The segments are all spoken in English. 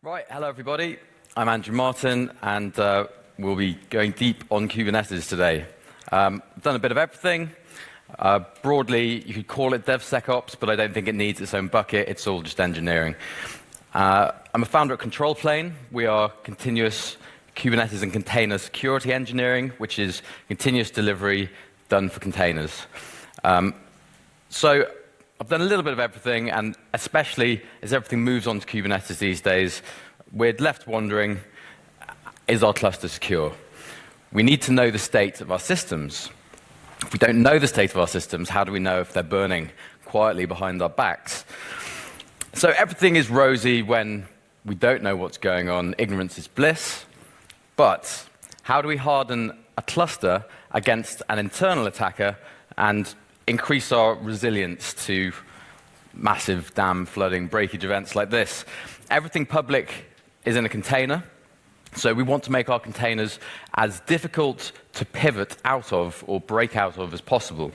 Right, hello everybody. I'm Andrew Martin, and we'll be going deep on Kubernetes today. I've done a bit of everything. Broadly, you could call it DevSecOps, but I don't think it needs its own bucket. It's all just engineering. I'm a founder at Control Plane. We are continuous Kubernetes and container security engineering, which is continuous delivery done for containers. So I've done a little bit of everything, and especially as everything moves on to Kubernetes these days, we're left wondering, is our cluster secure? We need to know the state of our systems. If we don't know the state of our systems, how do we know if they're burning quietly behind our backs? So everything is rosy when we don't know what's going on. Ignorance is bliss. But how do we harden a cluster against an internal attacker and increase our resilience to massive dam flooding breakage events like this? Everything public is in a container, so we want to make our containers as difficult to pivot out of or break out of as possible.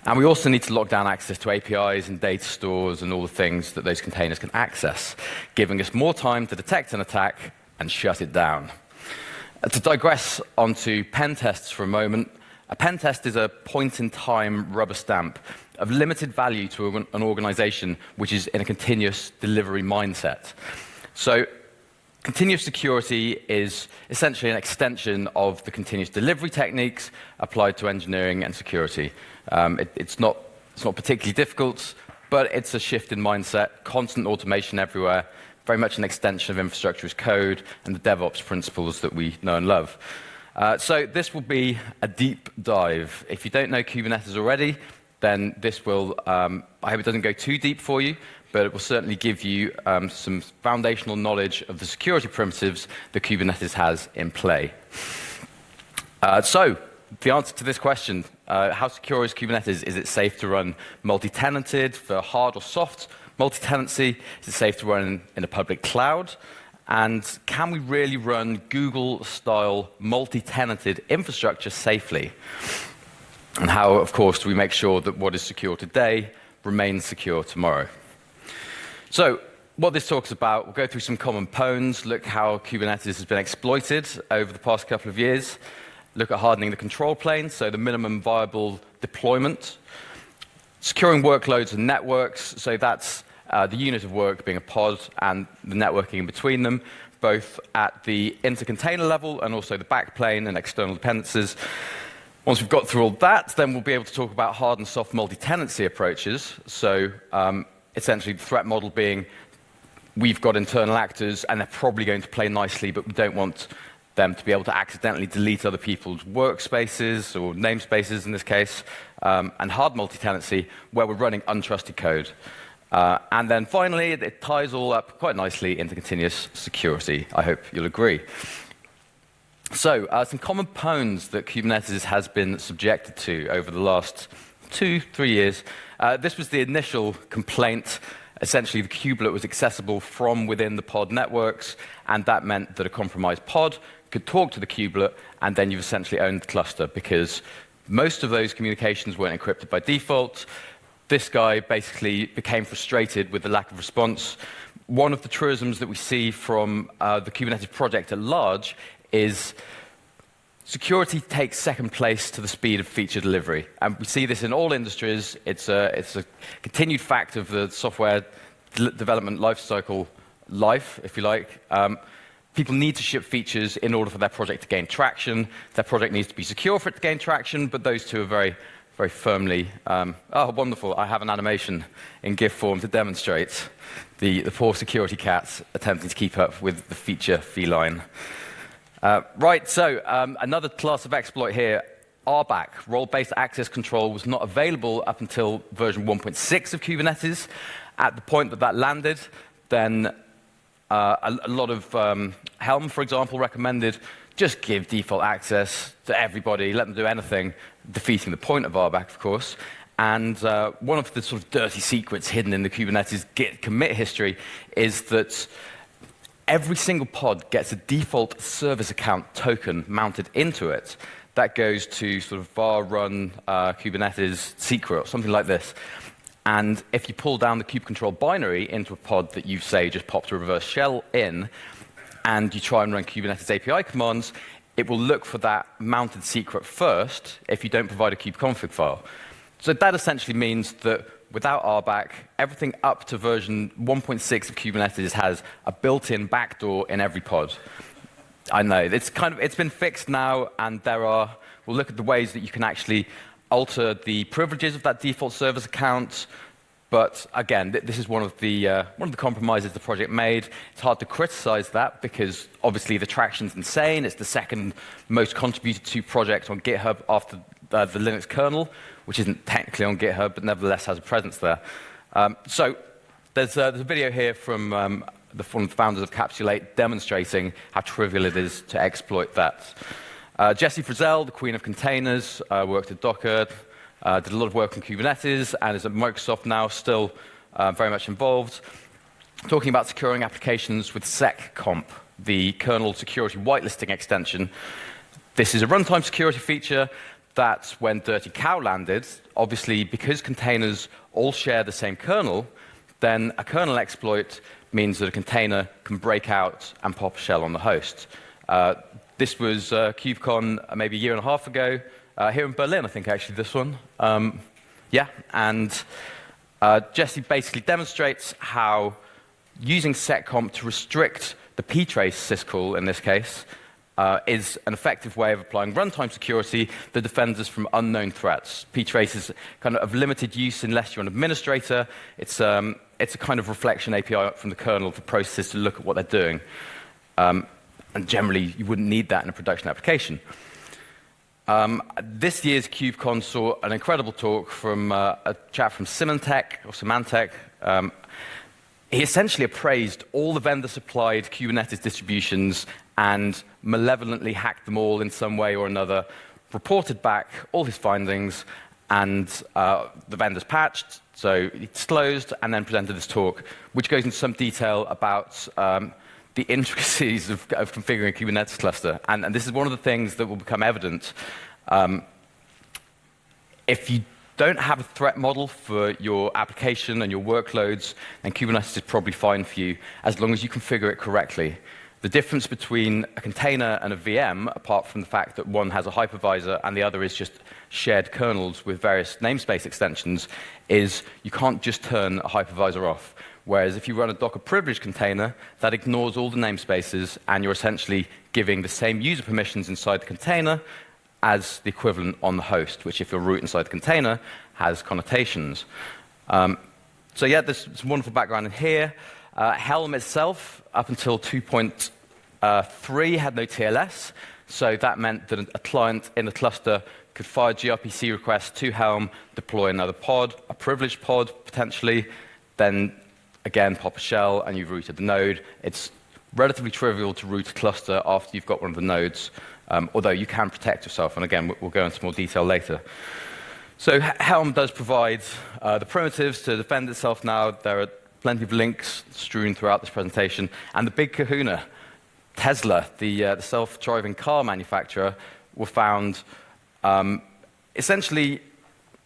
And we also need to lock down access to APIs and data stores and all the things that those containers can access, giving us more time to detect an attack and shut it down. To digress onto pen tests for a moment, a pen test is a point-in-time rubber stamp of limited value to an organization which is in a continuous delivery mindset. So continuous security is essentially an extension of the continuous delivery techniques applied to engineering and security. It's not particularly difficult, but it's a shift in mindset, constant automation everywhere, very much an extension of infrastructure as code and the DevOps principles that we know and love. So this will be a deep dive. If you don't know Kubernetes already, then this will, I hope it doesn't go too deep for you, but it will certainly give you some foundational knowledge of the security primitives that Kubernetes has in play. So the answer to this question, how secure is Kubernetes? Is it safe to run multi-tenanted for hard or soft multi-tenancy? Is it safe to run in a public cloud? And can we really run Google-style multi-tenanted infrastructure safely? And how, of course, do we make sure that what is secure today remains secure tomorrow? So what this talks about, we'll go through some common pawns, look how Kubernetes has been exploited over the past couple of years, look at hardening the control plane, so the minimum viable deployment, securing workloads and networks, so that's the unit of work being a pod and the networking in between them, both at the inter-container level and also the backplane and external dependencies. Once we've got through all that, then we'll be able to talk about hard and soft multi-tenancy approaches. So essentially the threat model being we've got internal actors and they're probably going to play nicely, but we don't want them to be able to accidentally delete other people's workspaces or namespaces in this case, and hard multi-tenancy where we're running untrusted code. And then finally, it ties all up quite nicely into continuous security. I hope you'll agree. So, some common pawns that Kubernetes has been subjected to over the last 2-3 years. This was the initial complaint. Essentially, the kubelet was accessible from within the pod networks, and that meant that a compromised pod could talk to the kubelet, and then you've essentially owned the cluster because most of those communications weren't encrypted by default. This guy basically became frustrated with the lack of response. One of the truisms that we see from the Kubernetes project at large is security takes second place to the speed of feature delivery. And we see this in all industries. It's a continued fact of the software development lifecycle life, if you like. People need to ship features in order for their project to gain traction. Their project needs to be secure for it to gain traction, but those two are very firmly, oh, wonderful, I have an animation in GIF form to demonstrate the poor security cats attempting to keep up with the feature feline. Right, so another class of exploit here, RBAC, role-based access control, was not available up until version 1.6 of Kubernetes. At the point that landed, then a lot of Helm, for example, recommended just give default access to everybody, let them do anything, defeating the point of RBAC, of course. And one of the sort of dirty secrets hidden in the Kubernetes Git commit history is that every single pod gets a default service account token mounted into it that goes to sort of var run Kubernetes secret or something like this. And if you pull down the kube control binary into a pod that you've, say, just popped a reverse shell in, and you try and run Kubernetes API commands, it will look for that mounted secret first if you don't provide a kubeconfig file. So that essentially means that without RBAC, everything up to version 1.6 of Kubernetes has a built-in backdoor in every pod. I know, it's been fixed now, and we'll look at the ways that you can actually alter the privileges of that default service account. But again, this is one of the compromises the project made. It's hard to criticize that because obviously the traction's insane. It's the second most contributed to project on GitHub after the Linux kernel, which isn't technically on GitHub, but nevertheless has a presence there. So there's a video here from one of the founders of Capsulate demonstrating how trivial it is to exploit that. Jessie Frizzell, the queen of containers, worked at Docker, did a lot of work on Kubernetes, and is at Microsoft now, still very much involved, talking about securing applications with seccomp, the kernel security whitelisting extension. This is a runtime security feature that, when Dirty Cow landed, obviously because containers all share the same kernel, then a kernel exploit means that a container can break out and pop a shell on the host. This was KubeCon maybe a year and a half ago, here in Berlin, I think, actually, this one. Yeah, and Jessie basically demonstrates how using seccomp to restrict the ptrace syscall, in this case, is an effective way of applying runtime security that defends us from unknown threats. Ptrace is kind of limited use unless you're an administrator. It's a kind of reflection API from the kernel for processes to look at what they're doing. And generally, you wouldn't need that in a production application. This year's KubeCon saw an incredible talk from a chap from Symantec. He essentially appraised all the vendor-supplied Kubernetes distributions and malevolently hacked them all in some way or another, reported back all his findings, and the vendors patched, so he disclosed, and then presented this talk, which goes into some detail about the intricacies of configuring a Kubernetes cluster. And this is one of the things that will become evident. If you don't have a threat model for your application and your workloads, then Kubernetes is probably fine for you, as long as you configure it correctly. The difference between a container and a VM, apart from the fact that one has a hypervisor and the other is just shared kernels with various namespace extensions, is you can't just turn a hypervisor off. Whereas if you run a Docker privilege container, that ignores all the namespaces, and you're essentially giving the same user permissions inside the container as the equivalent on the host, which, if you're root inside the container, has connotations. So yeah, there's some wonderful background in here. Helm itself, up until 2.3, had no TLS, so that meant that a client in a cluster could fire gRPC requests to Helm, deploy another pod, a privileged pod potentially, then again pop a shell, and you've rooted the node. It's relatively trivial to root a cluster after you've got one of the nodes, although you can protect yourself, and again, we'll go into more detail later. So Helm does provide the primitives to defend itself now. There are plenty of links strewn throughout this presentation. And the big kahuna, Tesla, the self-driving car manufacturer, were found essentially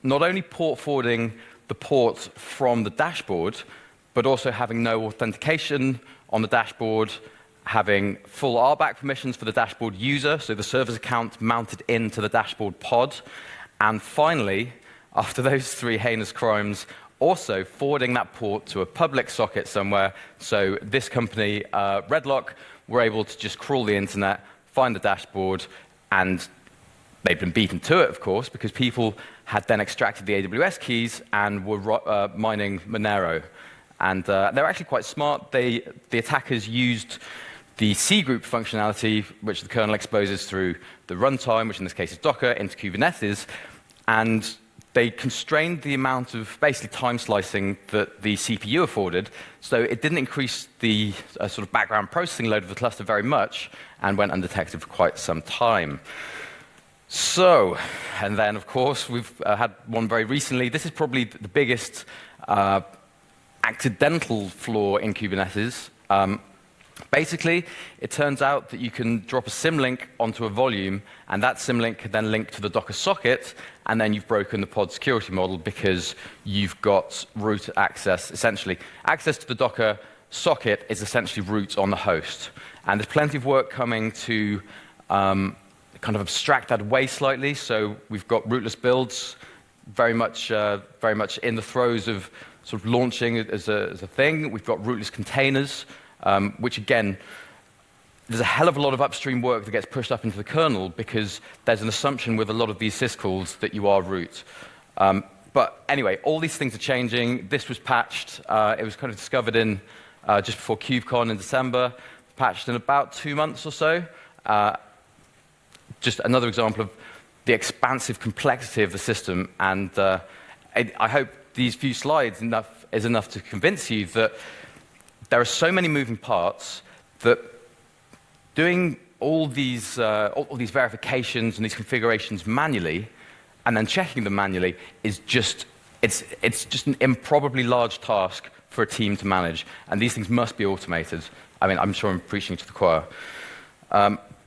not only port forwarding the port from the dashboard, but also having no authentication on the dashboard, having full RBAC permissions for the dashboard user, so the server's account mounted into the dashboard pod, and finally, after those three heinous crimes, also forwarding that port to a public socket somewhere. So this company, Redlock, were able to just crawl the internet, find the dashboard, and they'd been beaten to it, of course, because people had then extracted the AWS keys and were mining Monero. And they're actually quite smart. The attackers used the cgroup functionality, which the kernel exposes through the runtime, which in this case is Docker, into Kubernetes, and they constrained the amount of basically time slicing that the CPU afforded, so it didn't increase the sort of background processing load of the cluster very much, and went undetected for quite some time. So, and then of course we've had one very recently. This is probably the biggest accidental flaw in Kubernetes. Basically, it turns out that you can drop a symlink onto a volume, and that symlink can then link to the Docker socket, and then you've broken the pod security model because you've got root access. Essentially, access to the Docker socket is essentially root on the host. And there's plenty of work coming to kind of abstract that away slightly. So we've got rootless builds very much in the throes of sort of launching as a thing. We've got rootless containers, which again, there's a hell of a lot of upstream work that gets pushed up into the kernel because there's an assumption with a lot of these syscalls that you are root. But anyway, all these things are changing. This was patched. It was kind of discovered in just before KubeCon in December, patched in about 2 months or so. Just another example of the expansive complexity of the system. And I hope these few slides is enough to convince you that there are so many moving parts that doing all these verifications and these configurations manually and then checking them manually is just an improbably large task for a team to manage. And these things must be automated. I mean, I'm sure I'm preaching to the choir.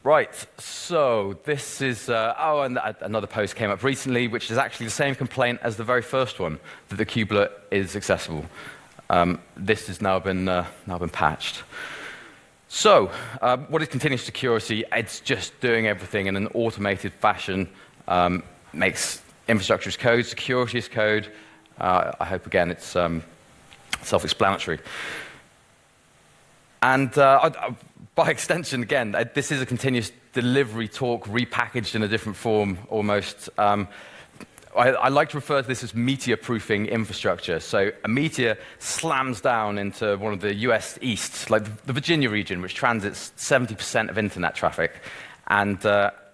Right, so this is, and another post came up recently, which is actually the same complaint as the very first one, that the kubelet is accessible. This has now been patched. So, what is continuous security? It's just doing everything in an automated fashion, makes infrastructure as code, security as code. I hope, again, it's self-explanatory. And by extension, again, this is a continuous delivery talk repackaged in a different form, almost. I like to refer to this as meteor-proofing infrastructure. So a meteor slams down into one of the US East, like the Virginia region, which transits 70% of internet traffic. And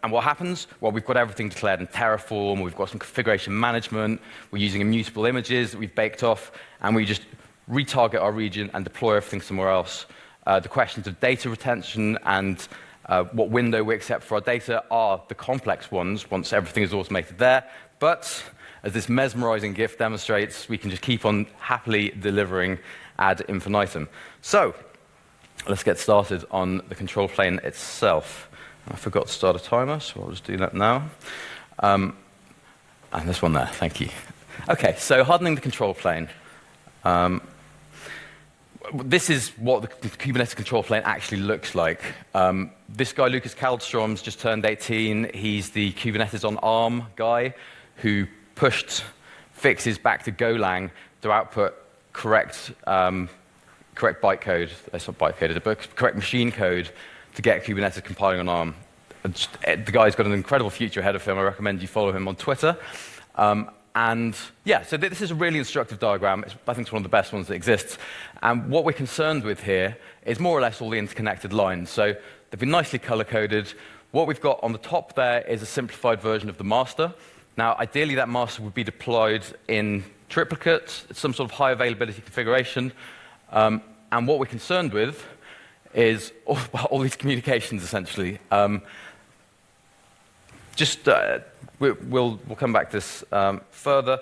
what happens? Well, we've got everything declared in Terraform, we've got some configuration management, we're using immutable images that we've baked off, and we just retarget our region and deploy everything somewhere else. The questions of data retention and what window we accept for our data are the complex ones once everything is automated there. But as this mesmerizing GIF demonstrates, we can just keep on happily delivering ad infinitum. So let's get started on the control plane itself. I forgot to start a timer, so I'll just do that now. And this one there, thank you. OK, so hardening the control plane. This is what the Kubernetes control plane actually looks like. This guy, Lucas Kaldstrom's just turned 18. He's the Kubernetes on ARM guy who pushed fixes back to Golang to output correct bytecode, that's not bytecode, but correct machine code to get Kubernetes compiling on ARM. The guy's got an incredible future ahead of him. I recommend you follow him on Twitter. And yeah, so this is a really instructive diagram. I think it's one of the best ones that exists. And what we're concerned with here is more or less all the interconnected lines. So they've been nicely color-coded. What we've got on the top there is a simplified version of the master. Now, ideally, that master would be deployed in triplicate, some sort of high availability configuration. And what we're concerned with is all these communications, essentially. We'll come back to this further.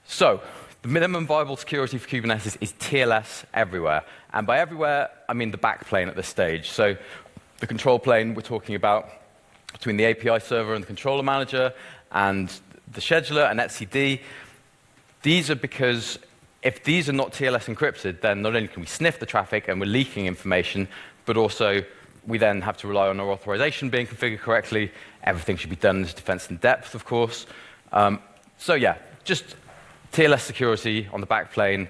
So the minimum viable security for Kubernetes is TLS everywhere. And by everywhere, I mean the backplane at this stage. So the control plane we're talking about between the API server and the controller manager and the scheduler and etcd. These are because if these are not TLS encrypted, then not only can we sniff the traffic and we're leaking information, but also we then have to rely on our authorization being configured correctly. Everything should be done as defense in depth, of course. So yeah, just TLS security on the backplane,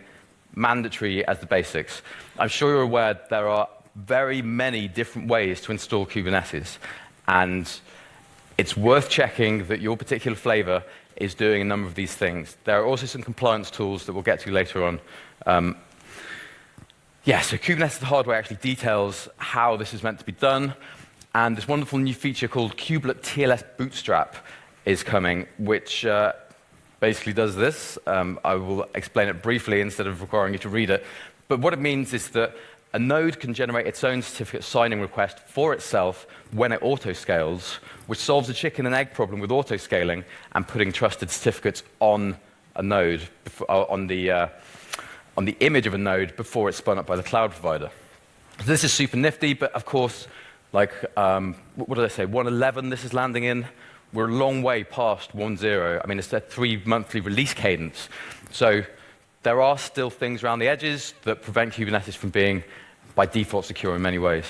mandatory as the basics. I'm sure you're aware there are very many different ways to install Kubernetes. And it's worth checking that your particular flavor is doing a number of these things. There are also some compliance tools that we'll get to later on. So Kubernetes the hardware actually details how this is meant to be done. And this wonderful new feature called Kubelet TLS Bootstrap is coming, which basically does this. I will explain it briefly instead of requiring you to read it. But what it means is that a node can generate its own certificate signing request for itself when it auto-scales, which solves the chicken and egg problem with auto-scaling and putting trusted certificates on a node, on the image of a node before it's spun up by the cloud provider. So this is super nifty, but of course, like, what did I say, 1.11 this is landing in. we're a long way past 1.0. I mean, it's a 3-monthly release cadence. So there are still things around the edges that prevent Kubernetes from being, by default, secure in many ways.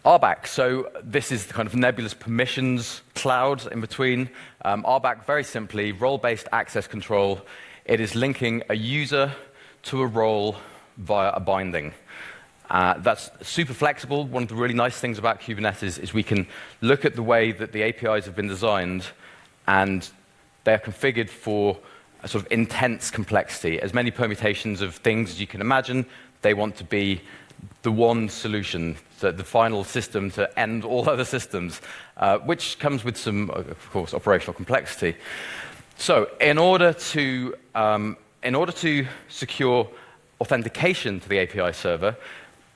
RBAC, so this is the kind of nebulous permissions cloud in between. RBAC, very simply, role-based access control. It is linking a user to a role via a binding. That's super flexible. One of the really nice things about Kubernetes is we can look at the way that the APIs have been designed, and they're configured for a sort of intense complexity. As many permutations of things as you can imagine, they want to be the one solution, the final system to end all other systems, which comes with some, of course, operational complexity. So in order to secure authentication to the API server,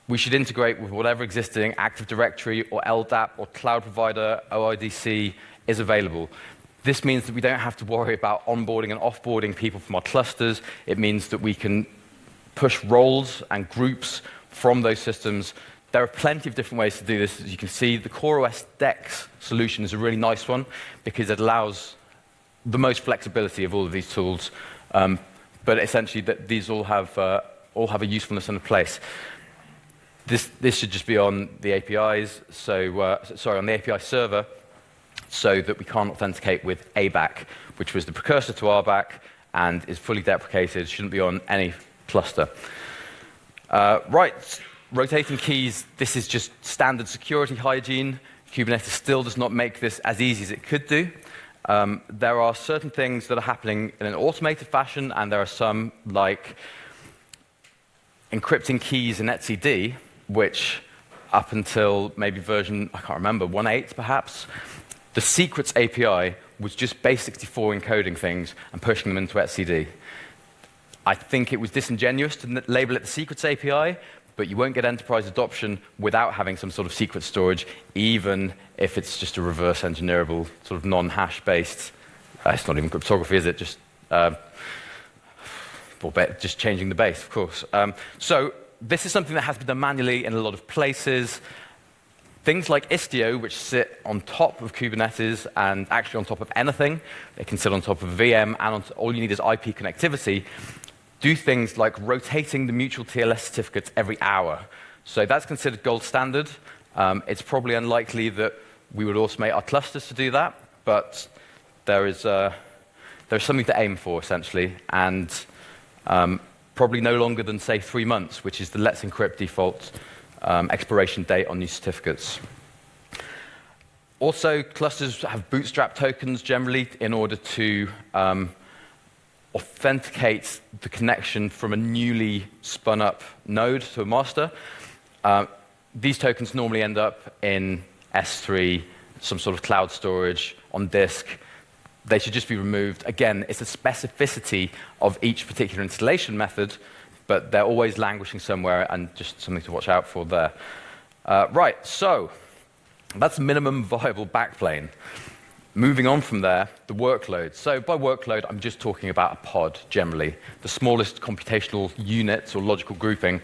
we should integrate with whatever existing Active Directory or LDAP or cloud provider OIDC is available. This means that we don't have to worry about onboarding and offboarding people from our clusters. It means that we can push roles and groups from those systems. There are plenty of different ways to do this. As you can see, the CoreOS DEX solution is a really nice one because it allows the most flexibility of all of these tools. But essentially, these all have a usefulness and a place. This should just be on the APIs, on the API server, so that we can't authenticate with ABAC, which was the precursor to RBAC and is fully deprecated, shouldn't be on any cluster. Right, rotating keys, this is just standard security hygiene. Kubernetes still does not make this as easy as it could do. There are certain things that are happening in an automated fashion, and there are some, like encrypting keys in etcd, which up until maybe version, I can't remember, 1.8 perhaps, the secrets API was just base64 encoding things and pushing them into etcd. I think it was disingenuous to label it the secrets API, but you won't get enterprise adoption without having some sort of secret storage, even if it's just a reverse engineerable, sort of non-hash based. It's not even cryptography, is it? Just changing the base, of course. So this is something that has been done manually in a lot of places. Things like Istio, which sit on top of Kubernetes and actually on top of anything, they can sit on top of a VM, and all you need is IP connectivity, do things like rotating the mutual TLS certificates every hour. So that's considered gold standard. It's probably unlikely that we would automate our clusters to do that, but there's something to aim for, essentially, and probably no longer than, say, 3 months, which is the Let's Encrypt default expiration date on new certificates. Also, clusters have bootstrap tokens generally in order to authenticate the connection from a newly spun up node to a master. These tokens normally end up in S3, some sort of cloud storage, on disk. They should just be removed. Again, it's the specificity of each particular installation method, but they're always languishing somewhere, and just something to watch out for there. Right, so that's minimum viable backplane. Moving on from there, the workload. So by workload, I'm just talking about a pod, generally, the smallest computational unit or logical grouping.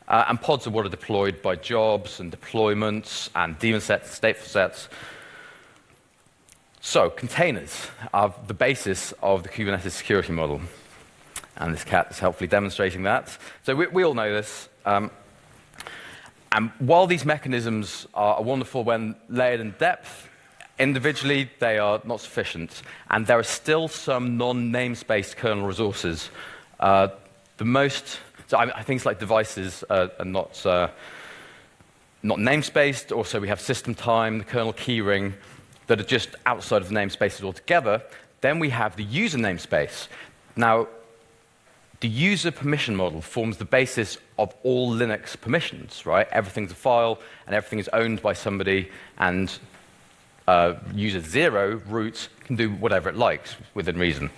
And pods are what are deployed by jobs and deployments and daemon sets, stateful sets. So containers are the basis of the Kubernetes security model. And this cat is helpfully demonstrating that. So we all know this. And while these mechanisms are wonderful when layered in depth, individually they are not sufficient. And there are still some non-namespaced kernel resources. Things like devices are not namespaced. Also, we have system time, the kernel keyring, that are just outside of the namespaces altogether. Then we have the user namespace. Now, the user permission model forms the basis of all Linux permissions, right? Everything's a file, and everything is owned by somebody, and user 0, root, can do whatever it likes within reason.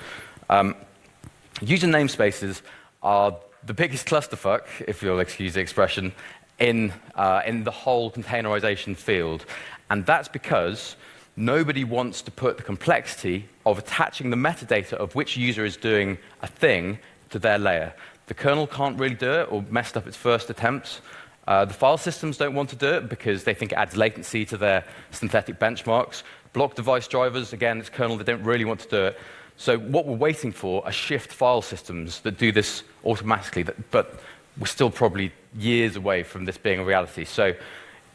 User namespaces are the biggest clusterfuck, if you'll excuse the expression, in the whole containerization field. And that's because nobody wants to put the complexity of attaching the metadata of which user is doing a thing to their layer. The kernel can't really do it, or messed up its first attempt. The file systems don't want to do it because they think it adds latency to their synthetic benchmarks. Block device drivers, again, it's kernel, they don't really want to do it. So what we're waiting for are shift file systems that do this automatically, but we're still probably years away from this being a reality. So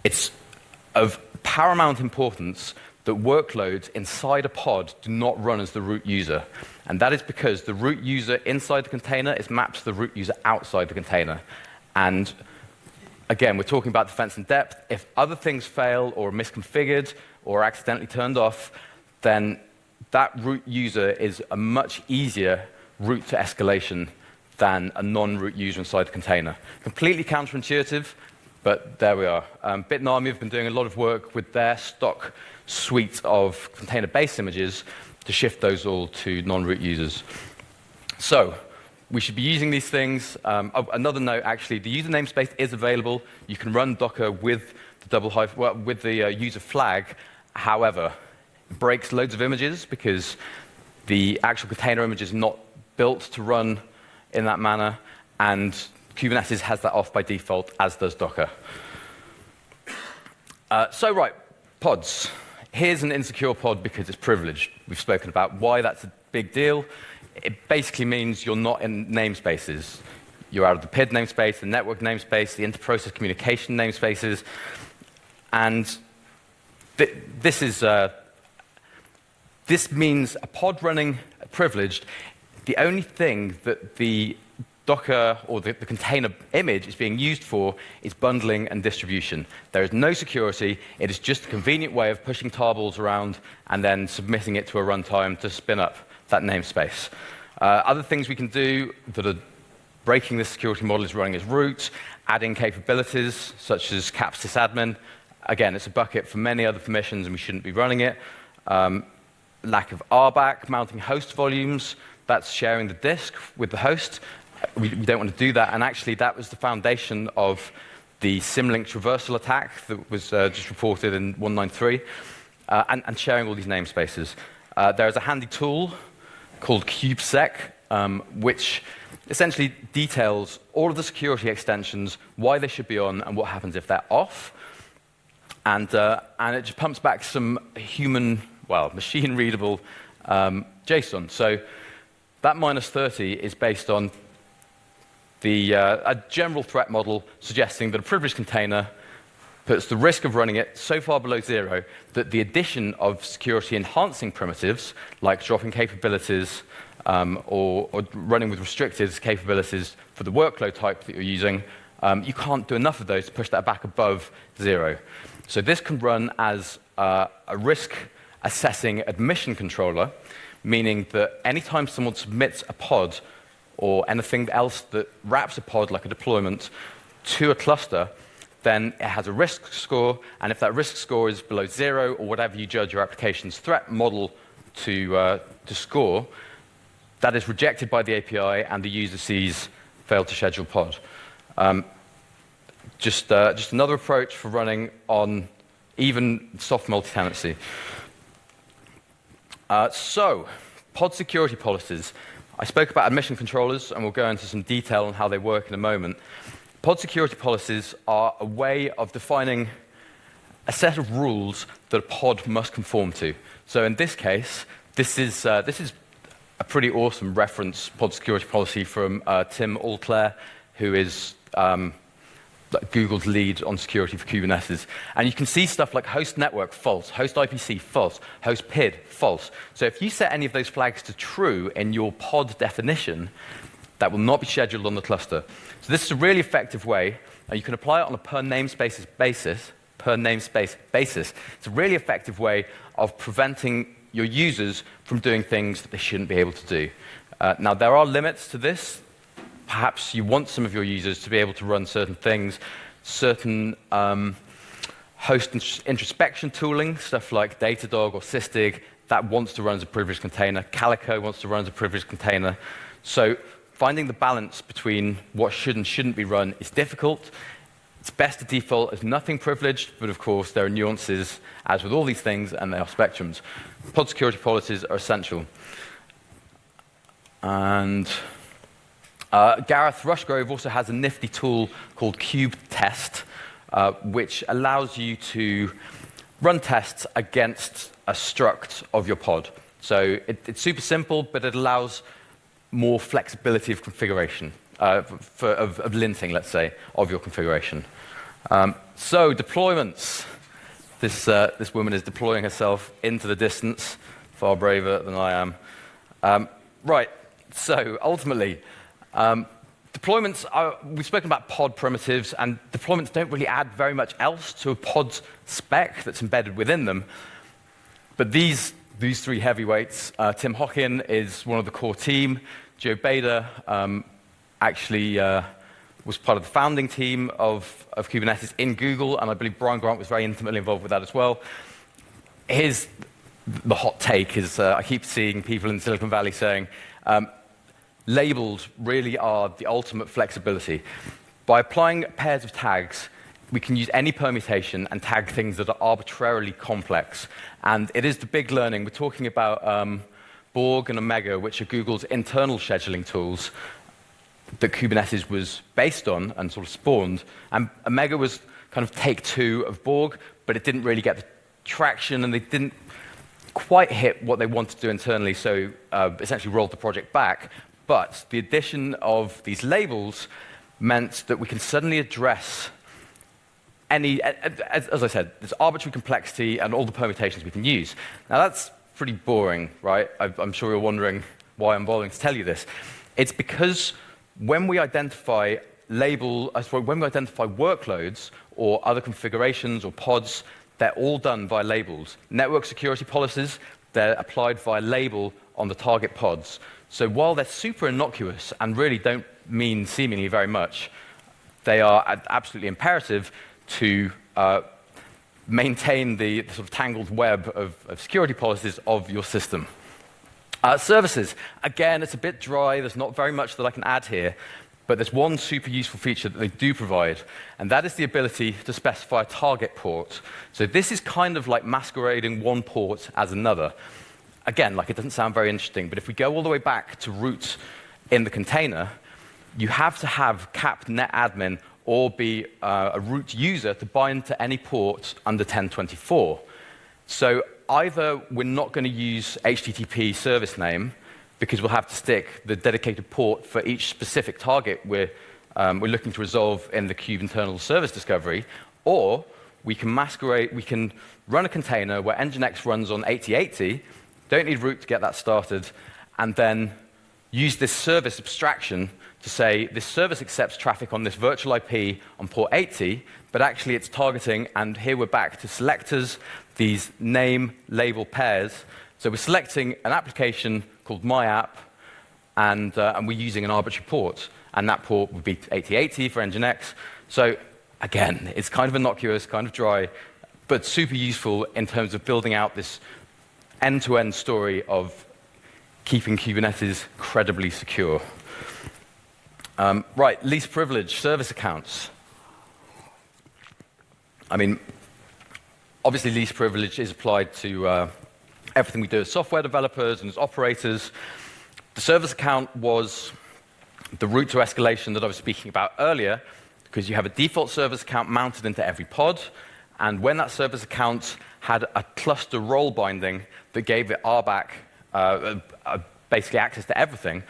it's of paramount importance that workloads inside a pod do not run as the root user. And that is because the root user inside the container is mapped to the root user outside the container. And again, we're talking about defense in depth. If other things fail or are misconfigured or accidentally turned off, then that root user is a much easier route to escalation than a non-root user inside the container. Completely counterintuitive, but there we are. Bitnami have been doing a lot of work with their stock suite of container-based images to shift those all to non-root users. So we should be using these things. Another note, actually, the user namespace is available. You can run Docker with the with the user flag. However, it breaks loads of images because the actual container image is not built to run in that manner, and Kubernetes has that off by default, as does Docker. Right, pods. Here's an insecure pod because it's privileged. We've spoken about why that's a big deal. It basically means you're not in namespaces. You're out of the PID namespace, the network namespace, the inter-process communication namespaces, and this means a pod running privileged. The only thing that the Docker or the container image is being used for is bundling and distribution. There is no security. It is just a convenient way of pushing tarballs around and then submitting it to a runtime to spin up that namespace. Other things we can do that are breaking this security model is running as root, adding capabilities such as K8s sysadmin. Again, it's a bucket for many other permissions, and we shouldn't be running it. Lack of RBAC, mounting host volumes. That's sharing the disk with the host. We don't want to do that, and actually that was the foundation of the symlink traversal attack that was just reported in 193, and sharing all these namespaces. There is a handy tool called KubeSec, which essentially details all of the security extensions, why they should be on, and what happens if they're off. And it just pumps back some machine-readable JSON. So that -30 is based on a general threat model suggesting that a privileged container puts the risk of running it so far below 0 that the addition of security-enhancing primitives, like dropping capabilities or running with restricted capabilities for the workload type that you're using, you can't do enough of those to push that back above 0. So this can run as a risk-assessing admission controller, meaning that anytime someone submits a pod or anything else that wraps a pod, like a deployment, to a cluster, then it has a risk score, and if that risk score is below 0, or whatever you judge your application's threat model to score, that is rejected by the API, and the user sees failed to schedule pod. Just another approach for running on even soft multi-tenancy. Pod security policies. I spoke about admission controllers, and we'll go into some detail on how they work in a moment. Pod security policies are a way of defining a set of rules that a pod must conform to. So in this case, this is a pretty awesome reference pod security policy from Tim Allclair, who is Google's lead on security for Kubernetes. And you can see stuff like host network, false, host IPC, false, host PID, false. So if you set any of those flags to true in your pod definition, that will not be scheduled on the cluster. So this is a really effective way, and you can apply it on a per namespace basis. It's a really effective way of preventing your users from doing things that they shouldn't be able to do. Now, there are limits to this. Perhaps you want some of your users to be able to run certain things, certain host introspection tooling, stuff like Datadog or Sysdig, that wants to run as a privileged container. Calico wants to run as a privileged container. So finding the balance between what should and shouldn't be run is difficult. It's best to default as nothing privileged, but of course there are nuances, as with all these things, and they are spectrums. Pod security policies are essential. And Gareth Rushgrove also has a nifty tool called KubeTest, which allows you to run tests against a struct of your pod. So it's super simple, but it allows more flexibility of configuration, of linting, let's say, of your configuration. So deployments. This woman is deploying herself into the distance, far braver than I am. Right, so ultimately, deployments we've spoken about pod primitives, and deployments don't really add very much else to a pod spec that's embedded within them. But these three heavyweights, Tim Hockin is one of the core team. Joe Bader actually was part of the founding team of Kubernetes in Google, and I believe Brian Grant was very intimately involved with that as well. The hot take is, I keep seeing people in Silicon Valley saying, labels really are the ultimate flexibility. By applying pairs of tags, we can use any permutation and tag things that are arbitrarily complex. And it is the big learning. We're talking about Borg and Omega, which are Google's internal scheduling tools that Kubernetes was based on and sort of spawned. And Omega was kind of take two of Borg, but it didn't really get the traction, and they didn't quite hit what they wanted to do internally, so essentially rolled the project back. But the addition of these labels meant that we can suddenly address any, as I said, there's arbitrary complexity and all the permutations we can use. Now that's pretty boring, right? I'm sure you're wondering why I'm bothering to tell you this. It's because when we identify workloads or other configurations or pods, they're all done via labels. Network security policies, they're applied via label on the target pods. So while they're super innocuous and really don't mean seemingly very much, they are absolutely imperative to maintain the sort of tangled web of security policies of your system. Services, again, it's a bit dry. There's not very much that I can add here, but there's one super useful feature that they do provide, and that is the ability to specify a target port. So this is kind of like masquerading one port as another. Again, like, it doesn't sound very interesting, but if we go all the way back to root in the container, you have to have capped netadmin or be a root user to bind to any port under 1024. So either we're not going to use HTTP service name, because we'll have to stick the dedicated port for each specific target we're looking to resolve in the kube internal service discovery, or we can run a container where Nginx runs on 8080, don't need root to get that started, and then use this service abstraction to say this service accepts traffic on this virtual IP on port 80, but actually it's targeting, and here we're back to selectors, these name label pairs. So we're selecting an application called MyApp, and we're using an arbitrary port, and that port would be 8080 for Nginx. So again, it's kind of innocuous, kind of dry, but super useful in terms of building out this end-to-end story of keeping Kubernetes credibly secure. Right, least privilege, service accounts. I mean, obviously least privilege is applied to everything we do as software developers and as operators. The service account was the route to escalation that I was speaking about earlier, because you have a default service account mounted into every pod, and when that service account had a cluster role binding that gave it RBAC, basically access to everything,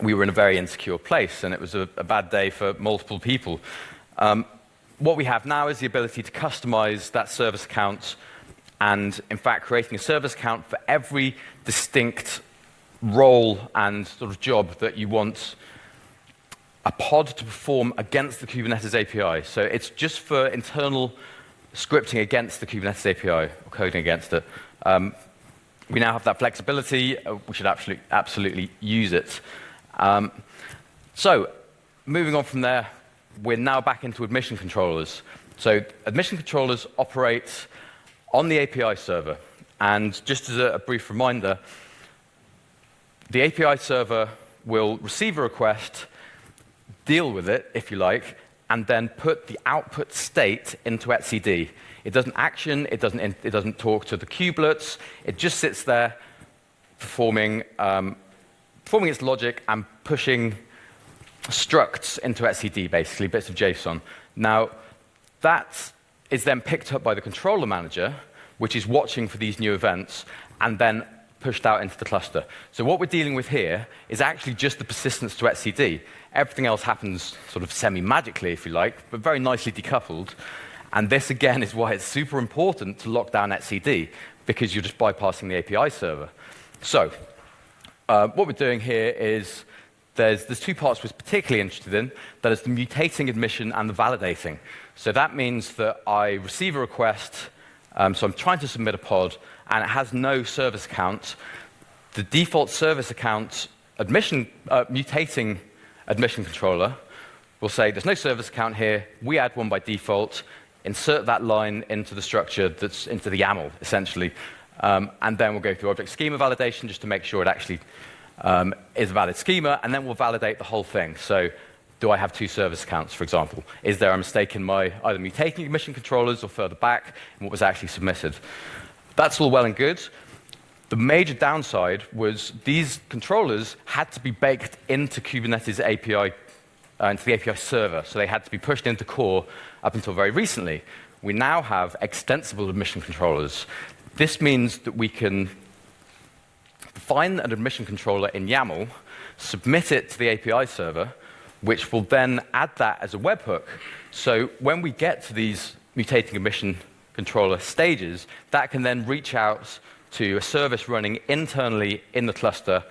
we were in a very insecure place, and it was a bad day for multiple people. What we have now is the ability to customize that service account, and in fact creating a service account for every distinct role and sort of job that you want a pod to perform against the Kubernetes API. So it's just for internal scripting against the Kubernetes API, or coding against it. We now have that flexibility. We should absolutely use it. So moving on from there, we're now back into admission controllers. So admission controllers operate on the API server. And just as a brief reminder, the API server will receive a request, deal with it, if you like, and then put the output state into etcd. It doesn't action, it doesn't talk to the kubelets, it just sits there performing its logic and pushing structs into etcd, basically, bits of JSON. Now, that is then picked up by the controller manager, which is watching for these new events, and then pushed out into the cluster. So what we're dealing with here is actually just the persistence to etcd. Everything else happens sort of semi-magically, if you like, but very nicely decoupled. And this, again, is why it's super important to lock down etcd, because you're just bypassing the API server. So what we're doing here is there's two parts we're particularly interested in. That is the mutating admission and the validating. So that means that I receive a request, so I'm trying to submit a pod, and it has no service account. The default service account mutating admission controller will say there's no service account here, we add one by default, insert that line into the structure that's into the YAML, essentially. And then we'll go through object schema validation just to make sure it actually is a valid schema, and then we'll validate the whole thing. So do I have two service accounts, for example? Is there a mistake in my either mutating admission controllers or further back in what was actually submitted? That's all well and good. The major downside was these controllers had to be baked into Kubernetes API, into the API server, so they had to be pushed into core up until very recently. We now have extensible admission controllers. This means that we can define an admission controller in YAML, submit it to the API server, which will then add that as a webhook. So when we get to these mutating admission controller stages, that can then reach out to a service running internally in the cluster.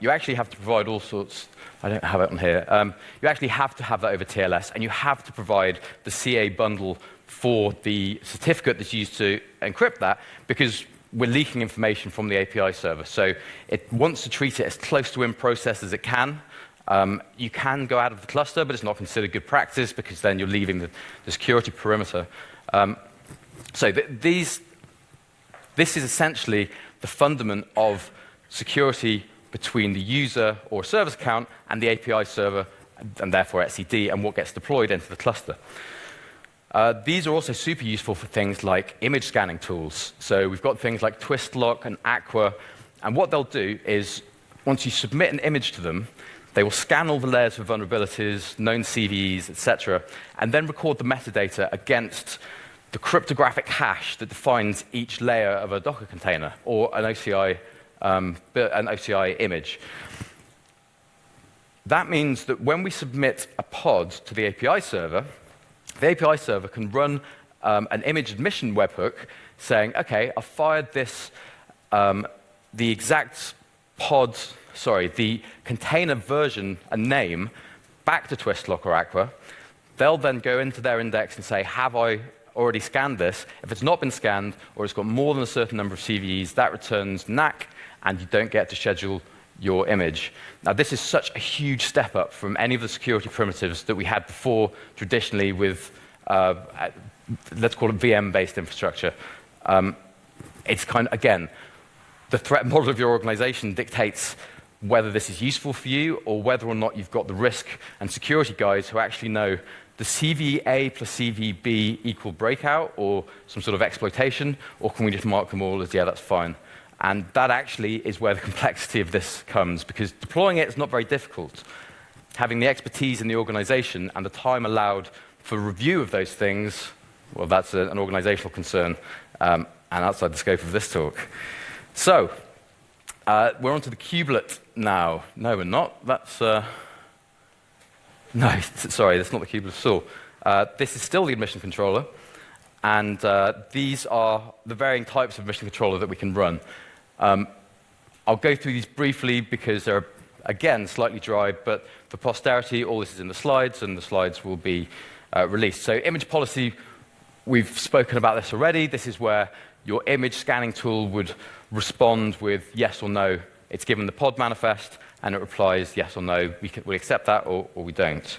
You actually have to provide all sorts. I don't have it on here. You actually have to have that over TLS, and you have to provide the CA bundle for the certificate that's used to encrypt that, because we're leaking information from the API server. So it wants to treat it as close to in-process as it can. You can go out of the cluster, but it's not considered good practice, because then you're leaving the security perimeter. So this is essentially the fundament of security between the user or service account and the API server, and therefore etcd, and what gets deployed into the cluster. These are also super useful for things like image scanning tools. So we've got things like Twistlock and Aqua, and what they'll do is, once you submit an image to them, they will scan all the layers for vulnerabilities, known CVEs, etc., and then record the metadata against the cryptographic hash that defines each layer of a Docker container or an OCI image. That means that when we submit a pod to the API server can run an image admission webhook saying, OK, I've fired this, the exact the container version and name back to Twistlock or Aqua. They'll then go into their index and say, have I already scanned this? If it's not been scanned, or it's got more than a certain number of CVEs, that returns NAC, and you don't get to schedule your image. Now, this is such a huge step up from any of the security primitives that we had before, traditionally with, let's call it VM-based infrastructure. It's kind of, again, the threat model of your organization dictates whether this is useful for you or whether or not you've got the risk and security guys who actually know the CVA plus CVB equal breakout or some sort of exploitation, or can we just mark them all as, yeah, that's fine? And that actually is where the complexity of this comes, because deploying it is not very difficult. Having the expertise in the organization and the time allowed for review of those things, well, that's an organizational concern and outside the scope of this talk. So we're on to the kubelet now. No, we're not. That's no, sorry, that's not the kubelet at all. This is still the admission controller, and these are the varying types of admission controller that we can run. I'll go through these briefly because they're, again, slightly dry, but for posterity, all this is in the slides, and the slides will be released. So image policy, we've spoken about this already. This is where your image scanning tool would respond with yes or no. It's given the pod manifest, and it replies yes or no. We accept that, or we don't.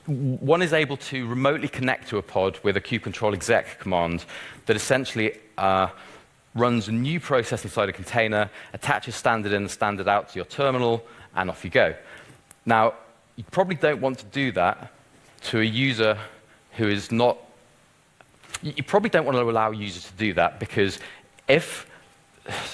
One is able to remotely connect to a pod with a kubecontrol-exec command that essentially runs a new process inside a container, attaches standard in and standard out to your terminal, and off you go. Now, you probably don't want to do that to a user who is not. You probably don't want to allow users to do that, because if.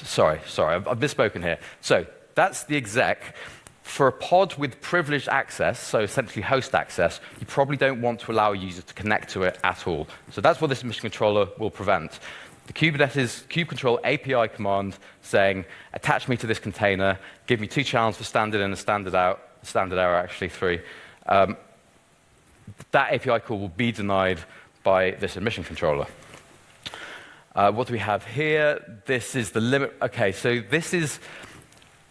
Sorry, I've misspoken here. So that's the exec. For a pod with privileged access, so essentially host access, you probably don't want to allow a user to connect to it at all. So that's what this admission controller will prevent. The Kubernetes kubectl API command saying, attach me to this container, give me 2 channels for standard in and standard out, standard error actually 3. That API call will be denied by this admission controller. What do we have here? This is the limit. Okay, so this is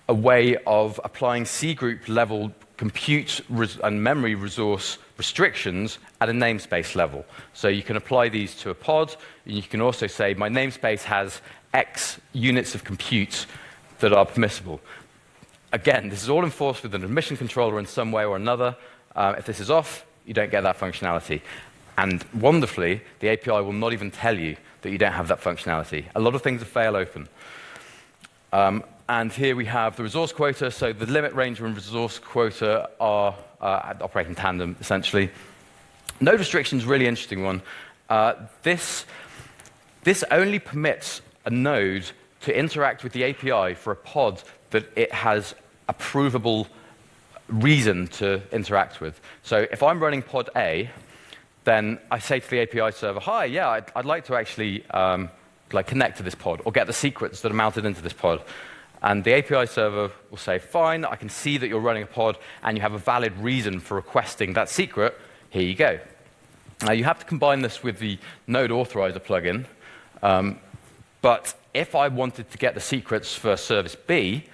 a way of applying C-group level compute and memory resource restrictions at a namespace level. So you can apply these to a pod, and you can also say, my namespace has X units of compute that are permissible. Again, this is all enforced with an admission controller in some way or another. If this is off, you don't get that functionality. And wonderfully, the API will not even tell you that you don't have that functionality. A lot of things are fail open. And here we have the resource quota. So the limit ranger and resource quota are operate in tandem, essentially. Node restriction is a really interesting one. This only permits a node to interact with the API for a pod that it has a provable reason to interact with. So if I'm running pod A, then I say to the API server, hi, yeah, I'd like to actually connect to this pod or get the secrets that are mounted into this pod. And the API server will say, fine, I can see that you're running a pod and you have a valid reason for requesting that secret. Here you go. Now, you have to combine this with the node authorizer plugin. But if I wanted to get the secrets for service B,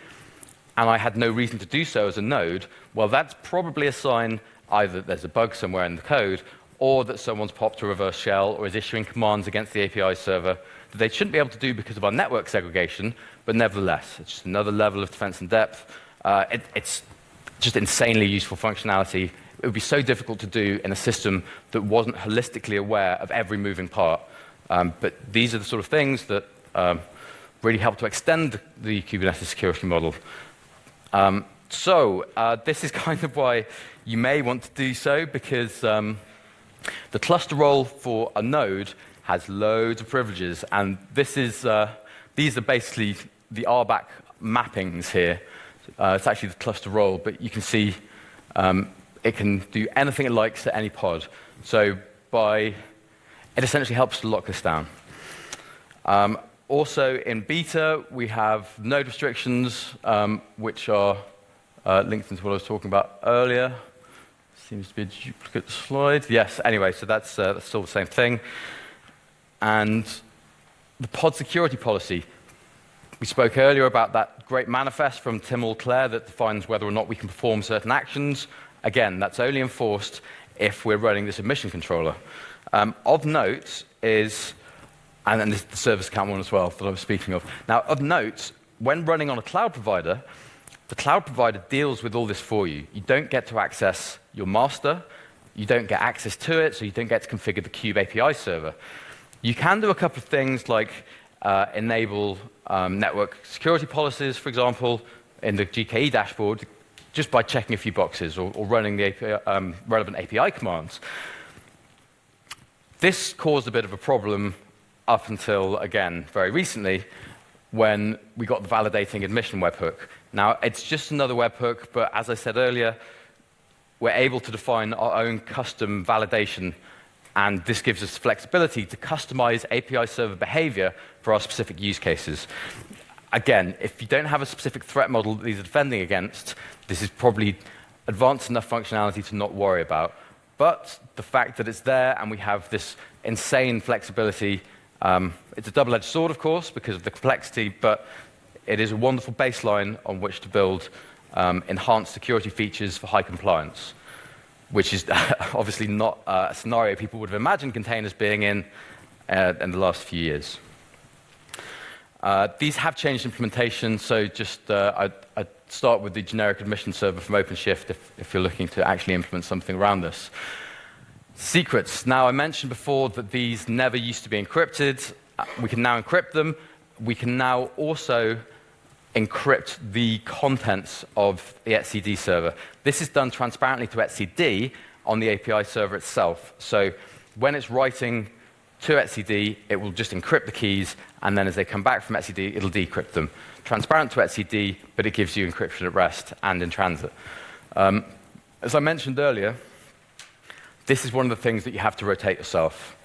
and I had no reason to do so as a node, well, that's probably a sign either there's a bug somewhere in the code, or that someone's popped a reverse shell or is issuing commands against the API server that they shouldn't be able to do because of our network segregation, but nevertheless, it's just another level of defense and depth. It's just insanely useful functionality. It would be so difficult to do in a system that wasn't holistically aware of every moving part. But these are the sort of things that really help to extend the Kubernetes security model. This is kind of why you may want to do so, because the cluster role for a node has loads of privileges, and these are basically the RBAC mappings here. It's actually the cluster role, but you can see it can do anything it likes to any pod. So it essentially helps to lock this down. Also in beta, we have node restrictions, which are linked into what I was talking about earlier. Seems to be a duplicate slide. Yes, anyway, so that's still the same thing. And the pod security policy. We spoke earlier about that great manifest from Tim All-Clair that defines whether or not we can perform certain actions. Again, that's only enforced if we're running this admission controller. Of note is, and this is the service account one as well that I was speaking of. Now, of note, when running on a cloud provider, the cloud provider deals with all this for you. You don't get to access your master. You don't get access to it, so you don't get to configure the Kube API server. You can do a couple of things like enable network security policies, for example, in the GKE dashboard, just by checking a few boxes or running the API, relevant API commands. This caused a bit of a problem up until, again, very recently, when we got the validating admission webhook. Now, it's just another webhook, but as I said earlier, we're able to define our own custom validation, and this gives us flexibility to customize API server behavior for our specific use cases. Again, if you don't have a specific threat model that these are defending against, this is probably advanced enough functionality to not worry about. But the fact that it's there and we have this insane flexibility, it's a double-edged sword, of course, because of the complexity, but it is a wonderful baseline on which to build enhanced security features for high compliance, which is obviously not a scenario people would have imagined containers being in the last few years. These have changed implementation, so just I'd start with the generic admission server from OpenShift if you're looking to actually implement something around this. Secrets. Now, I mentioned before that these never used to be encrypted. We can now encrypt them. We can now also encrypt the contents of the etcd server. This is done transparently to etcd on the API server itself. So when it's writing to etcd, it will just encrypt the keys, and then as they come back from etcd, it'll decrypt them. Transparent to etcd, but it gives you encryption at rest and in transit. As I mentioned earlier, this is one of the things that you have to rotate yourself.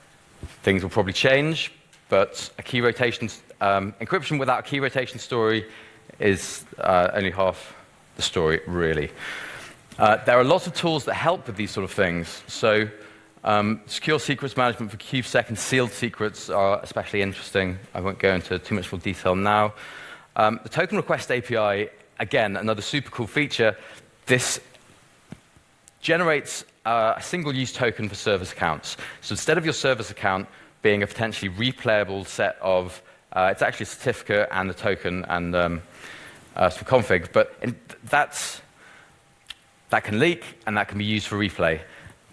Things will probably change, but a key rotation, encryption without a key rotation story is only half the story, really. There are lots of tools that help with these sort of things. So secure secrets management for kubesec and sealed secrets are especially interesting. I won't go into too much more detail now. The token request API, again, another super cool feature. This generates a single-use token for service accounts. So instead of your service account being a potentially replayable set of, it's actually a certificate and a token and some config, but that can leak and that can be used for replay.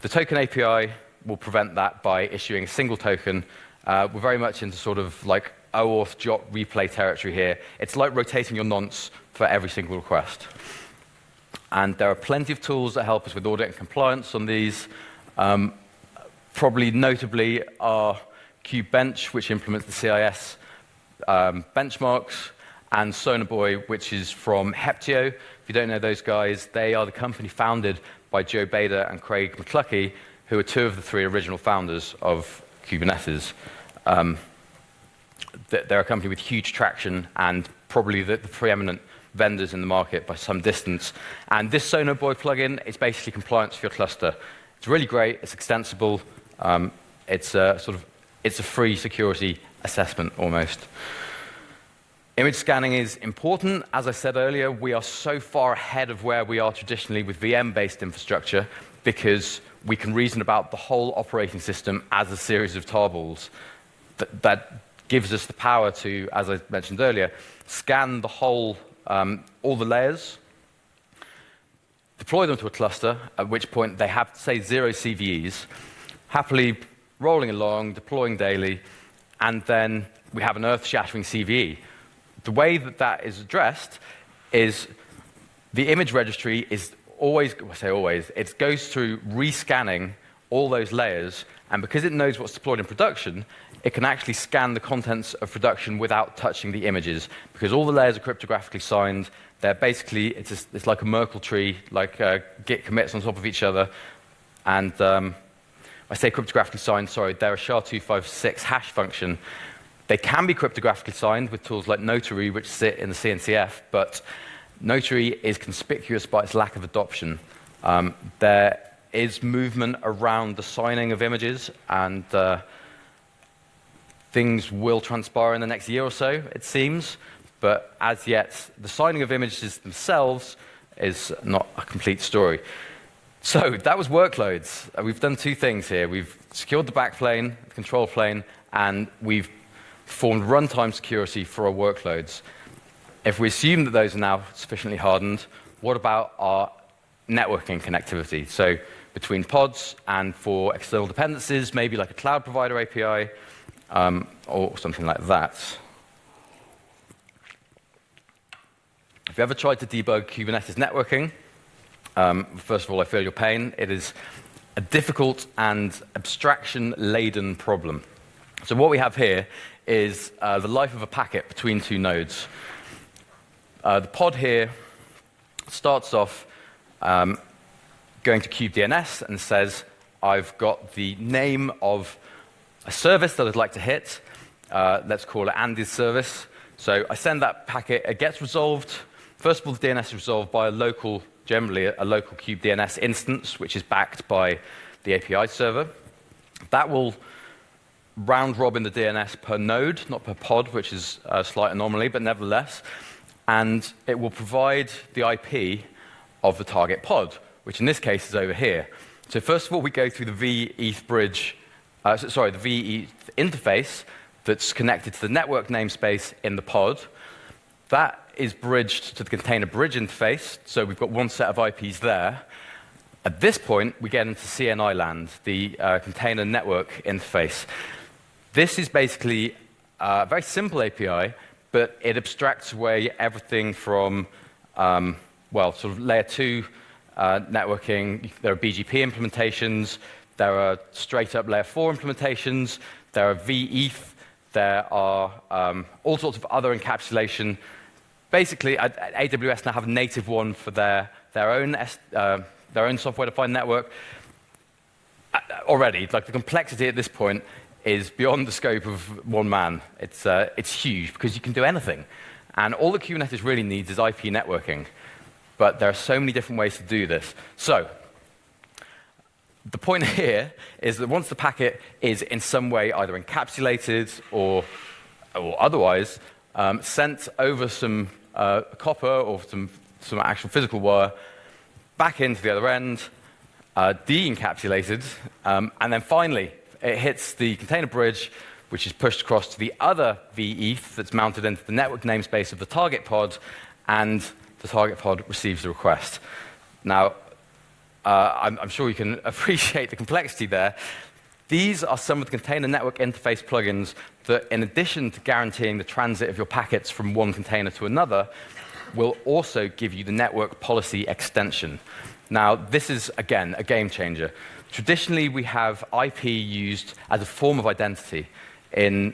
The token API will prevent that by issuing a single token. We're very much into sort of like OAuth JOT replay territory here. It's like rotating your nonce for every single request. And there are plenty of tools that help us with audit and compliance on these. Probably notably are KubeBench, which implements the CIS benchmarks, and Sonaboy, which is from Heptio. If you don't know those guys, they are the company founded by Joe Bader and Craig McCluskey, who are two of the three original founders of Kubernetes. They're a company with huge traction and probably the preeminent vendors in the market by some distance. And this Sonaboy plugin is basically compliance for your cluster. It's really great. It's extensible. It's a free security assessment almost. Image scanning is important. As I said earlier, we are so far ahead of where we are traditionally with VM-based infrastructure because we can reason about the whole operating system as a series of tarballs. That gives us the power to, as I mentioned earlier, scan the whole, all the layers, deploy them to a cluster, at which point they have, say, 0 CVEs, happily rolling along, deploying daily, and then we have an earth-shattering CVE. The way that that is addressed is the image registry is always, I say always, it goes through rescanning all those layers, and because it knows what's deployed in production, it can actually scan the contents of production without touching the images, because all the layers are cryptographically signed. They're basically, it's like a Merkle tree, like Git commits on top of each other, and I say cryptographically signed, sorry, they're a SHA-256 hash function. They can be cryptographically signed with tools like Notary, which sit in the CNCF, but Notary is conspicuous by its lack of adoption. There is movement around the signing of images, and things will transpire in the next year or so, it seems, but as yet, the signing of images themselves is not a complete story. So that was workloads. We've done two things here. We've secured the backplane, the control plane, and we've formed runtime security for our workloads. If we assume that those are now sufficiently hardened, what about our networking connectivity? So between pods and for external dependencies, maybe like a cloud provider API, or something like that. If you ever tried to debug Kubernetes networking, first of all, I feel your pain. It is a difficult and abstraction-laden problem. So what we have here is the life of a packet between two nodes. The pod here starts off going to kubedns and says, I've got the name of a service that I'd like to hit. Let's call it Andy's service. So I send that packet. It gets resolved. First of all, the DNS is resolved by generally a local kubedns instance, which is backed by the API server. That will round robin the DNS per node, not per pod, which is a slight anomaly, but nevertheless. And it will provide the IP of the target pod, which in this case is over here. So first of all, we go through the vEth bridge, the vEth interface that's connected to the network namespace in the pod. That is bridged to the container bridge interface, so we've got one set of IPs there. At this point, we get into CNI land, the container network interface. This is basically a very simple API, but it abstracts away everything from, sort of layer 2 networking. There are BGP implementations. There are straight-up layer 4 implementations. there are VETH, there are all sorts of other encapsulation. Basically, AWS now have a native one for their own software-defined network. Already, like the complexity at this point is beyond the scope of one man. It's huge because you can do anything. And all that Kubernetes really needs is IP networking. But there are so many different ways to do this. So the point here is that once the packet is in some way either encapsulated or otherwise sent over some copper or some actual physical wire back into the other end, de-encapsulated, and then finally it hits the container bridge, which is pushed across to the other VETH that's mounted into the network namespace of the target pod, and the target pod receives the request. Now, I'm sure you can appreciate the complexity there. These are some of the container network interface plugins that, in addition to guaranteeing the transit of your packets from one container to another, will also give you the network policy extension. Now, this is, again, a game changer. Traditionally, we have IP used as a form of identity. In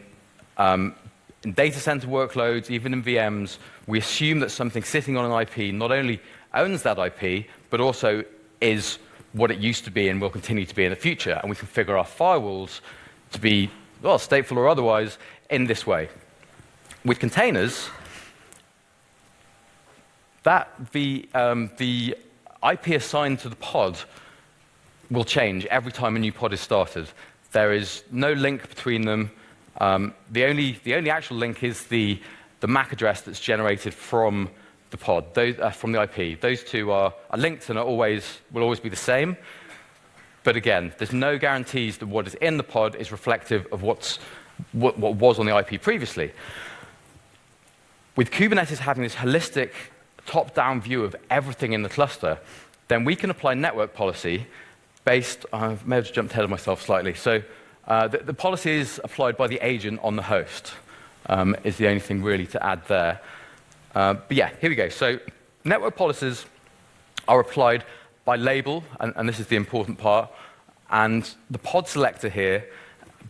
data center workloads, even in VMs, we assume that something sitting on an IP not only owns that IP, but also is what it used to be and will continue to be in the future. And we configure our firewalls to be, well, stateful or otherwise, in this way. With containers, the IP assigned to the pod will change every time a new pod is started. There is no link between them. The only actual link is the MAC address that's generated from the pod, from the IP. Those two are linked and will always be the same. But again, there's no guarantees that what is in the pod is reflective of what was on the IP previously. With Kubernetes having this holistic top-down view of everything in the cluster, then we can apply network policy based on, I may have just jumped ahead of myself slightly. So the policy is applied by the agent on the host, is the only thing really to add there. But yeah, here we go. So network policies are applied by label, and this is the important part. And the pod selector here,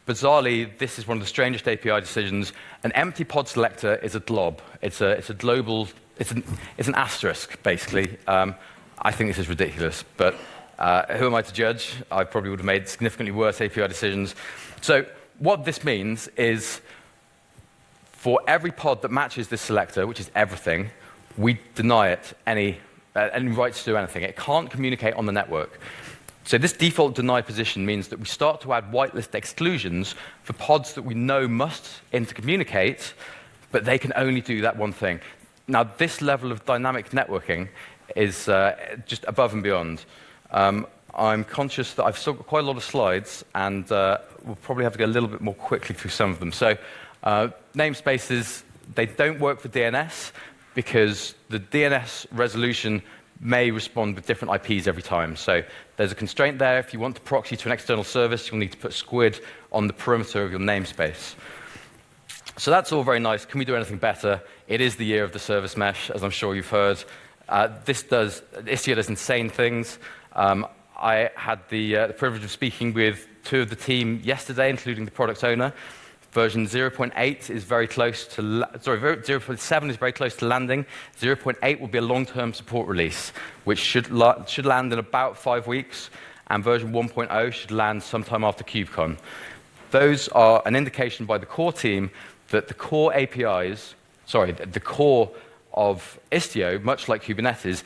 bizarrely, this is one of the strangest API decisions. An empty pod selector is a glob. It's a global, it's an asterisk, basically. I think this is ridiculous, but who am I to judge? I probably would have made significantly worse API decisions. So what this means is for every pod that matches this selector, which is everything, we deny it any rights to do anything. It can't communicate on the network. So this default deny position means that we start to add whitelist exclusions for pods that we know must intercommunicate, but they can only do that one thing. Now, this level of dynamic networking is just above and beyond. I'm conscious that I've still got quite a lot of slides, and we'll probably have to go a little bit more quickly through some of them. So namespaces, they don't work for DNS because the DNS resolution may respond with different IPs every time. So there's a constraint there. If you want to proxy to an external service, you'll need to put squid on the perimeter of your namespace. So that's all very nice. Can we do anything better? It is the year of the service mesh, as I'm sure you've heard. Istio does insane things. I had the privilege of speaking with two of the team yesterday, including the product owner. Version 0.8 is very close to, 0.7 is very close to landing. 0.8 will be a long-term support release, which should land in about 5 weeks, and version 1.0 should land sometime after KubeCon. Those are an indication by the core team that the core APIs, the core of Istio, much like Kubernetes,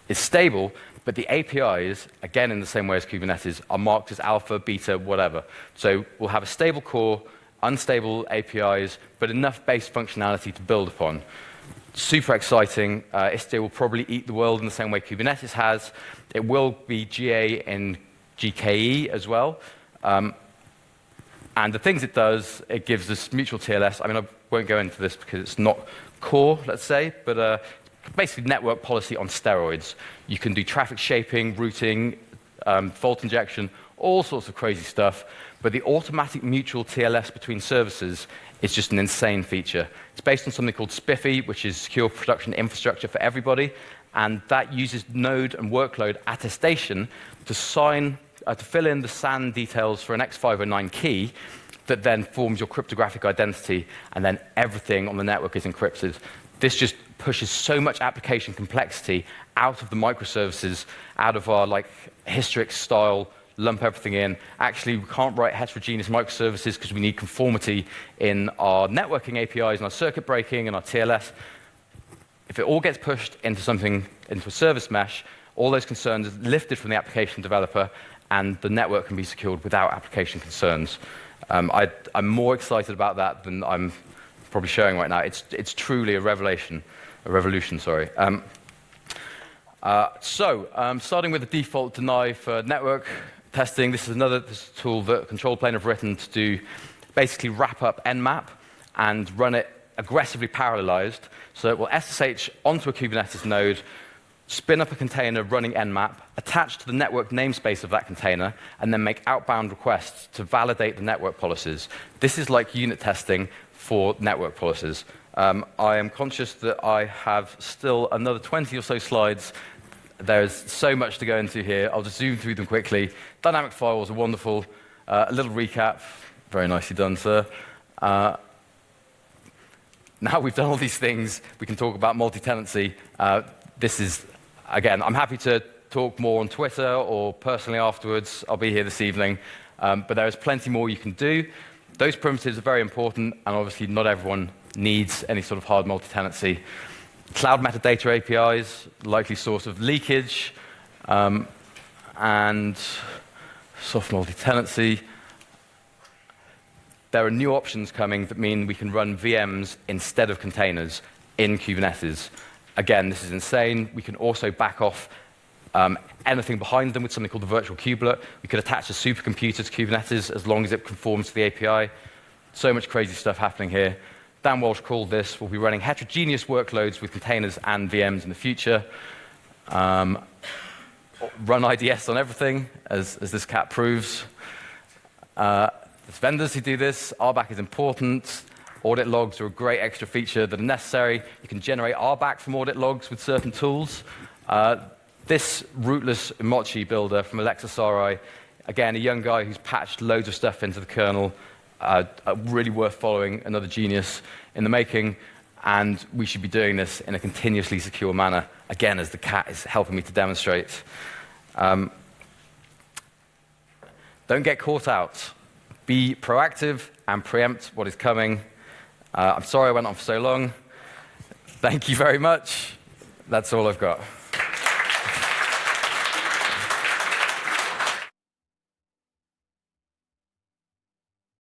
is stable, but the APIs, again in the same way as Kubernetes, are marked as alpha, beta, whatever. So we'll have a stable core, unstable APIs, but enough base functionality to build upon. Super exciting. Istio will probably eat the world in the same way Kubernetes has. It will be GA in GKE as well. And the things it does, it gives us mutual TLS. I mean, I won't go into this because it's not core, let's say, but basically network policy on steroids. You can do traffic shaping, routing, fault injection, all sorts of crazy stuff. But the automatic mutual TLS between services is just an insane feature. It's based on something called SPIFFE, which is Secure Production Infrastructure for Everybody, and that uses node and workload attestation to fill in the SAN details for an X509 key that then forms your cryptographic identity, and then everything on the network is encrypted. This just pushes so much application complexity out of the microservices, out of our like Hystrix style, lump everything in. Actually, we can't write heterogeneous microservices because we need conformity in our networking APIs and our circuit breaking and our TLS. If it all gets pushed into something, into a service mesh, all those concerns are lifted from the application developer, and the network can be secured without application concerns. I'm more excited about that than I'm probably showing right now. It's truly a revolution. Starting with the default deny for network testing, this is another tool that Control Plane have written to do basically wrap up Nmap and run it aggressively parallelized. So it will SSH onto a Kubernetes node, spin up a container running Nmap, attach to the network namespace of that container, and then make outbound requests to validate the network policies. This is like unit testing for network policies. I am conscious that I have still another 20 or so slides. There's so much to go into here. I'll just zoom through them quickly. Dynamic firewalls are wonderful. A little recap. Very nicely done, sir. Now we've done all these things, we can talk about multi-tenancy. This is, again, I'm happy to talk more on Twitter or personally afterwards. I'll be here this evening. But there is plenty more you can do. Those primitives are very important, and obviously not everyone needs any sort of hard multi-tenancy. Cloud metadata APIs, likely source of leakage, and soft multi-tenancy. There are new options coming that mean we can run VMs instead of containers in Kubernetes. Again, this is insane. We can also back off anything behind them with something called the virtual kubelet. We could attach a supercomputer to Kubernetes as long as it conforms to the API. So much crazy stuff happening here. Dan Walsh called this. We'll be running heterogeneous workloads with containers and VMs in the future. Run IDS on everything, as this cat proves. There's vendors who do this. RBAC is important. Audit logs are a great extra feature that are necessary. You can generate RBAC from audit logs with certain tools. This rootless emoji builder from Alexis RI, again, a young guy who's patched loads of stuff into the kernel, really worth following, another genius in the making, and we should be doing this in a continuously secure manner, again, as the cat is helping me to demonstrate. Don't get caught out. Be proactive and preempt what is coming. I'm sorry I went on for so long. Thank you very much. That's all I've got.